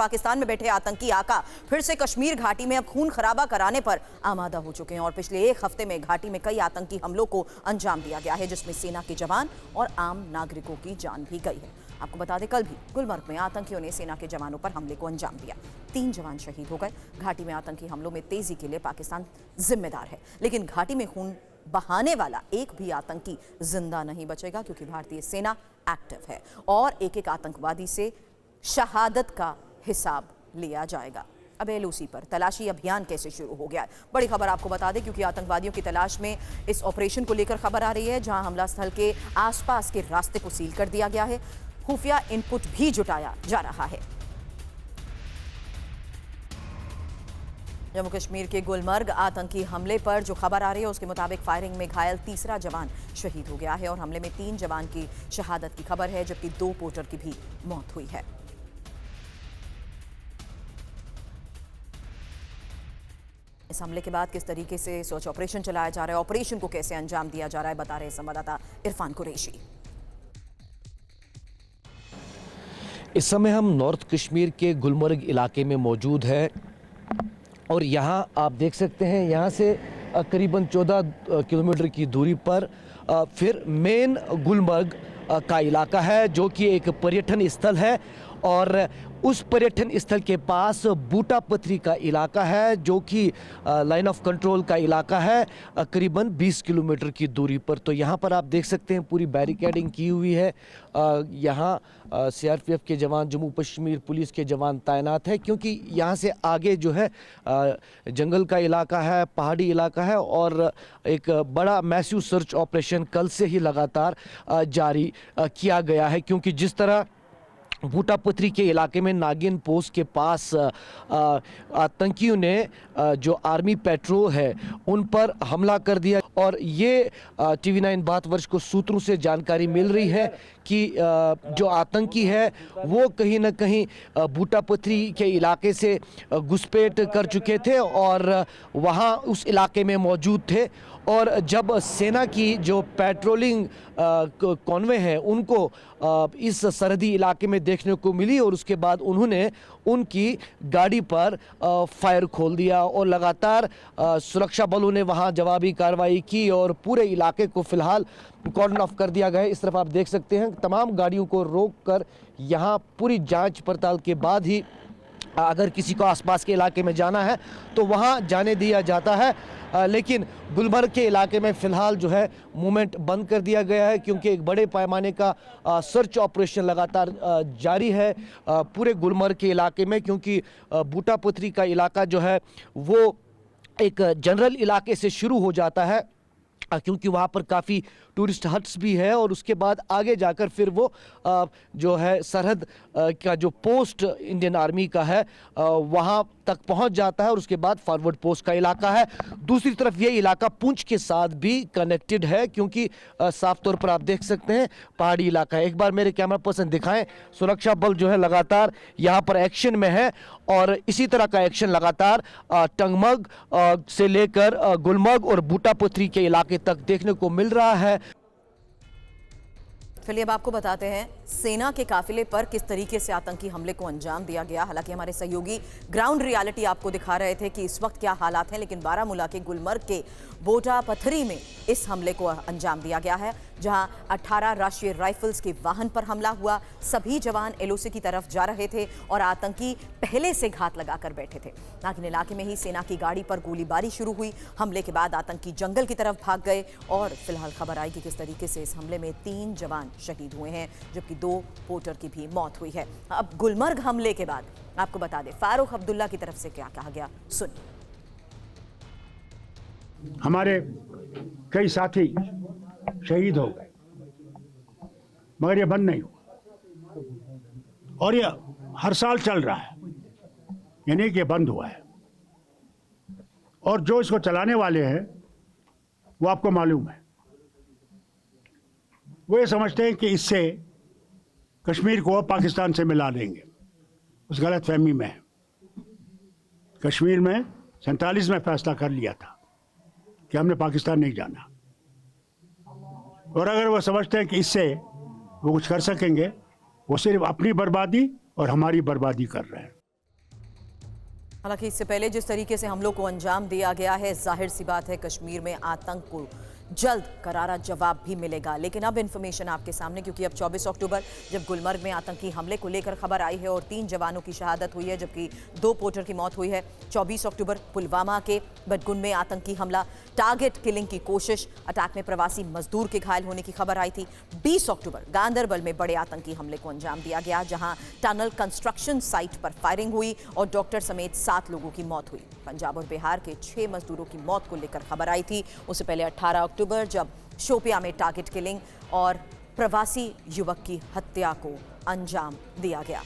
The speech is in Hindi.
पाकिस्तान में बैठे आतंकी आका फिर से कश्मीर घाटी में अब खून खराबा कराने पर आमादा हो चुके हैं और पिछले एक हफ्ते में घाटी में कई आतंकी हमलों को अंजाम दिया गया है, जिसमें सेना के जवान और आम नागरिकों की जान भी गई है। आपको बता दें, कल भी गुलमर्ग में आतंकियों ने सेना के जवानों पर हमले को अंजाम दिया। 3 जवान शहीद हो गए। घाटी में आतंकी हमलों में तेजी के लिए पाकिस्तान जिम्मेदार है, लेकिन घाटी में खून बहाने वाला एक भी आतंकी जिंदा नहीं बचेगा, क्योंकि भारतीय सेना एक्टिव है और एक एक आतंकवादी से शहादत का हिसाब लिया जाएगा। अब एलओसी पर तलाशी अभियान कैसे शुरू हो गया है, बड़ी खबर आपको बता दें, क्योंकि आतंकवादियों की तलाश में इस ऑपरेशन को लेकर खबर आ रही है, जहां हमला स्थल के आसपास के रास्ते को सील कर दिया गया है। खुफिया इनपुट भी जुटाया जा रहा है। जम्मू कश्मीर के गुलमर्ग आतंकी हमले पर जो खबर आ रही है, उसके मुताबिक फायरिंग में घायल तीसरा जवान शहीद हो गया है और हमले में 3 जवान की शहादत की खबर है, जबकि 2 पोर्टर की भी मौत हुई है। इस हमले के बाद किस तरीके से सर्च ऑपरेशन चलाया जा रहा है, ऑपरेशन को कैसे अंजाम दिया जा रहा है, बता रहे संवाददाता इरफान कुरैशी। इस समय हम नॉर्थ कश्मीर के गुलमर्ग इलाके में मौजूद है और यहाँ आप देख सकते हैं, यहाँ से करीबन 14 किलोमीटर की दूरी पर फिर मेन गुलमर्ग का इलाका है, जो कि एक पर्यटन स्थल है और उस पर्यटन स्थल के पास बूटा पथरी का इलाका है, जो कि लाइन ऑफ कंट्रोल का इलाका है करीबन 20 किलोमीटर की दूरी पर। तो यहाँ पर आप देख सकते हैं पूरी बैरिकेडिंग की हुई है। यहाँ सीआरपीएफ के जवान, जम्मू कश्मीर पुलिस के जवान तैनात है, क्योंकि यहाँ से आगे जो है जंगल का इलाका है, पहाड़ी इलाका है और एक बड़ा मैसिव सर्च ऑपरेशन कल से ही लगातार जारी किया गया है, क्योंकि जिस तरह बूटा पथरी के इलाके में नागिन पोस्ट के पास आतंकियों ने जो आर्मी पेट्रोल है उन पर हमला कर दिया और ये TV9 भारतवर्ष को सूत्रों से जानकारी मिल रही है कि जो आतंकी है वो कहीं ना कहीं बूटा पथरी के इलाके से घुसपैठ कर चुके थे और वहाँ उस इलाके में मौजूद थे और जब सेना की जो पेट्रोलिंग कॉन्वे है उनको इस सरहदी इलाके में देखने को मिली और उसके बाद उन्होंने उनकी गाड़ी पर फायर खोल दिया और लगातार सुरक्षा बलों ने वहां जवाबी कार्रवाई की और पूरे इलाके को फिलहाल कॉर्डन ऑफ कर दिया गया है। इस तरफ आप देख सकते हैं तमाम गाड़ियों को रोककर यहाँ पूरी जांच पड़ताल के बाद ही अगर किसी को आसपास के इलाके में जाना है तो वहाँ जाने दिया जाता है, लेकिन गुलमर्ग के इलाके में फ़िलहाल जो है मूवमेंट बंद कर दिया गया है, क्योंकि एक बड़े पैमाने का सर्च ऑपरेशन लगातार जारी है पूरे गुलमर्ग के इलाके में, क्योंकि बूटा पथरी का इलाका जो है वो एक जनरल इलाके से शुरू हो जाता है, क्योंकि वहाँ पर काफ़ी टूरिस्ट हट्स भी है और उसके बाद आगे जाकर फिर वो जो है सरहद का जो पोस्ट इंडियन आर्मी का है वहाँ तक पहुँच जाता है और उसके बाद फॉरवर्ड पोस्ट का इलाका है। दूसरी तरफ ये इलाका पुंछ के साथ भी कनेक्टेड है, क्योंकि साफ तौर पर आप देख सकते हैं पहाड़ी इलाका है। एक बार मेरे कैमरा पर्सन दिखाएं, सुरक्षा बल जो है लगातार यहाँ पर एक्शन में है और इसी तरह का एक्शन लगातार टंगमर्ग से लेकर गुलमर्ग और बूटा पथरी के इलाके तक देखने को मिल रहा है। चलिए अब आपको बताते हैं सेना के काफिले पर किस तरीके से आतंकी हमले को अंजाम दिया गया। हालांकि हमारे सहयोगी ग्राउंड रियलिटी आपको दिखा रहे थे कि इस वक्त क्या हालात हैं, लेकिन बारामूला के गुलमर्ग के बोटा पथरी में इस हमले को अंजाम दिया गया है, जहां 18 राष्ट्रीय राइफल्स के वाहन पर हमला हुआ। सभी जवान एलओसी की तरफ जा रहे थे और आतंकी पहले से घात लगाकर बैठे थे। नागिन इलाके में ही सेना की गाड़ी पर गोलीबारी शुरू हुई। हमले के बाद आतंकी जंगल की तरफ भाग गए और फिलहाल खबर आई कि किस तरीके से इस हमले में 3 जवान शहीद हुए हैं, जबकि 2 पोर्टर की भी मौत हुई है। अब गुलमर्ग हमले के बाद आपको बता दें फारूक अब्दुल्ला की तरफ से क्या कहा गया, सुनिए। हमारे कई साथी शहीद हो गए, मगर ये बंद नहीं हुआ और ये हर साल चल रहा है, यानी कि ये बंद हुआ है। और जो इसको चलाने वाले हैं वो आपको मालूम है, वो ये समझते हैं कि इससे कश्मीर को पाकिस्तान से मिला देंगे। उस गलत फहमी में है। कश्मीर में 47 में फैसला कर लिया था कि हमने पाकिस्तान नहीं जाना, और अगर वो समझते हैं कि इससे वो कुछ कर सकेंगे, वो सिर्फ अपनी बर्बादी और हमारी बर्बादी कर रहे हैं। हालांकि इससे पहले जिस तरीके से हमलों को अंजाम दिया गया है, जाहिर सी बात है कश्मीर में आतंक को जल्द करारा जवाब भी मिलेगा। लेकिन अब इन्फॉर्मेशन आपके सामने, क्योंकि अब 24 अक्टूबर जब गुलमर्ग में आतंकी हमले को लेकर खबर आई है और 3 जवानों की शहादत हुई है जबकि 2 पोर्टर की मौत हुई है। 24 अक्टूबर पुलवामा के बडगुन में आतंकी हमला, टारगेट किलिंग की कोशिश, अटैक में प्रवासी मजदूर के घायल होने की खबर आई थी। 20 अक्टूबर गांदरबल में बड़े आतंकी हमले को अंजाम दिया गया, जहां टनल कंस्ट्रक्शन साइट पर फायरिंग हुई और डॉक्टर समेत 7 लोगों की मौत हुई। पंजाब और बिहार के 6 मजदूरों की मौत को लेकर खबर आई थी। उससे पहले 18 अक्टूबर जब शोपिया में टारगेट किलिंग और प्रवासी युवक की हत्या को अंजाम दिया गया।